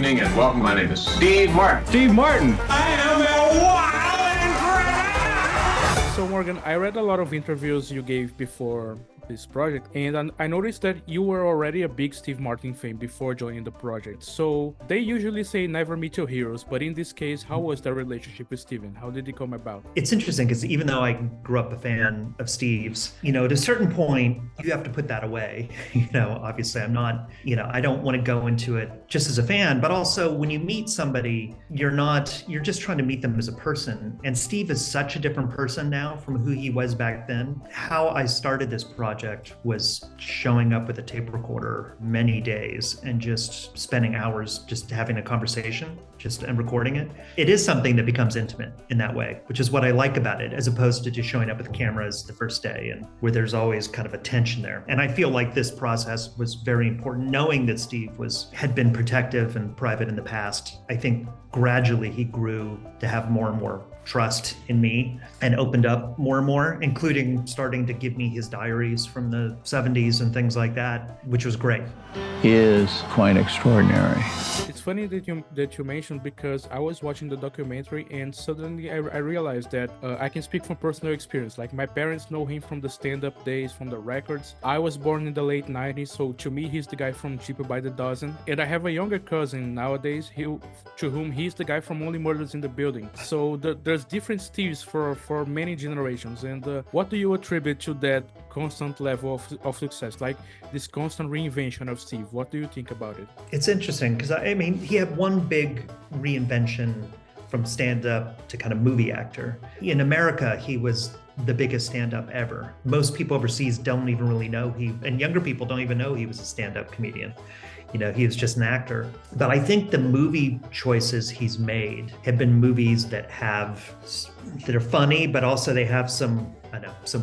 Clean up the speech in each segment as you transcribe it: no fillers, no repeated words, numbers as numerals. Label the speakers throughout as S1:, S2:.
S1: evening and welcome. My name is Steve Martin.
S2: Steve Martin.
S3: I am a wild and
S2: So Morgan, I read a lot of interviews you gave before this project, and I noticed that you were already a big Steve Martin fan before joining the project. So they usually say never meet your heroes, but in this case, how was the relationship with Steven? How did it come about?
S4: It's interesting because even though I grew up a fan of Steve's, at a certain point, you have to put that away. Obviously I'm not, I don't want to go into it just as a fan, but also when you meet somebody, you're just trying to meet them as a person. And Steve is such a different person now from who he was back then. How I started this project was showing up with a tape recorder many days and just spending hours just having a conversation and recording it. It is something that becomes intimate in that way, which is what I like about it, as opposed to just showing up with cameras the first day and where there's always kind of a tension there. And I feel like this process was very important, knowing that Steve had been protective and private in the past. I think gradually he grew to have more and more trust in me and opened up more and more, including starting to give me his diaries from the 70s and things like that, which was great.
S5: He is quite extraordinary.
S2: It's funny that you mentioned, because I was watching the documentary and suddenly I realized that I can speak from personal experience. Like, my parents know him from the stand-up days, from the records. I was born in the late 90s, so to me he's the guy from Cheaper by the Dozen. And I have a younger cousin nowadays to whom he's the guy from Only Murders in the Building. So there's different Steves for many generations. And what do you attribute to that constant level of success, like this constant reinvention of Steve? What do you think about it?
S4: It's interesting because he had one big reinvention from stand-up to kind of movie actor. In America, he was the biggest stand-up ever. Most people overseas don't even really know and younger people don't even know he was a stand-up comedian. He was just an actor. But I think the movie choices he's made have been movies that are funny, but also they have some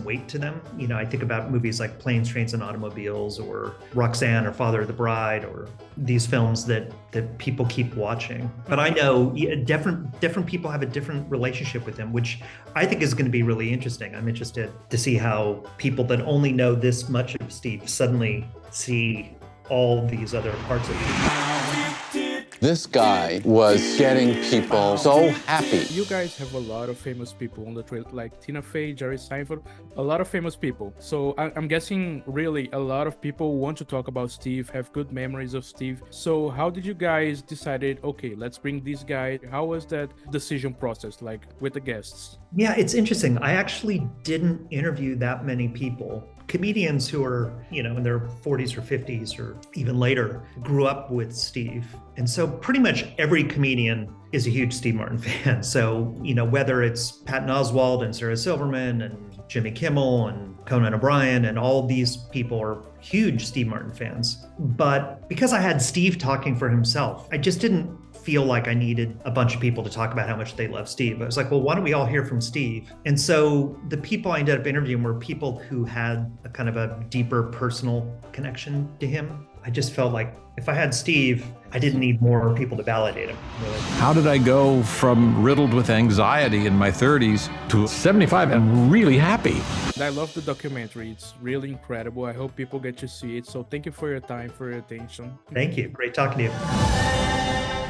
S4: weight to them. I think about movies like Planes, Trains, and Automobiles, or Roxanne, or Father of the Bride, or these films that people keep watching. But I know different people have a different relationship with him, which I think is going to be really interesting. I'm interested to see how people that only know this much of Steve suddenly see all these other parts of it.
S6: This guy was getting people so happy.
S2: You guys have a lot of famous people on the trail, like Tina Fey, Jerry Seinfeld, a lot of famous people. So I'm guessing really a lot of people want to talk about Steve, have good memories of Steve. So how did you guys decided, okay, let's bring this guy? How was that decision process, like with the guests?
S4: Yeah, it's interesting. I actually didn't interview that many people. Comedians who are, in their 40s or 50s or even later, grew up with Steve. And so pretty much every comedian is a huge Steve Martin fan. So, whether it's Patton Oswalt and Sarah Silverman and Jimmy Kimmel and Conan O'Brien, and all these people are huge Steve Martin fans. But because I had Steve talking for himself, I just didn't feel like I needed a bunch of people to talk about how much they love Steve. I was like, well, why don't we all hear from Steve? And so the people I ended up interviewing were people who had a kind of a deeper personal connection to him. I just felt like if I had Steve, I didn't need more people to validate him, really.
S5: How did I go from riddled with anxiety in my 30s to 75 and really happy?
S2: I love the documentary. It's really incredible. I hope people get to see it. So thank you for your time, for your attention.
S4: Thank you. Great talking to you.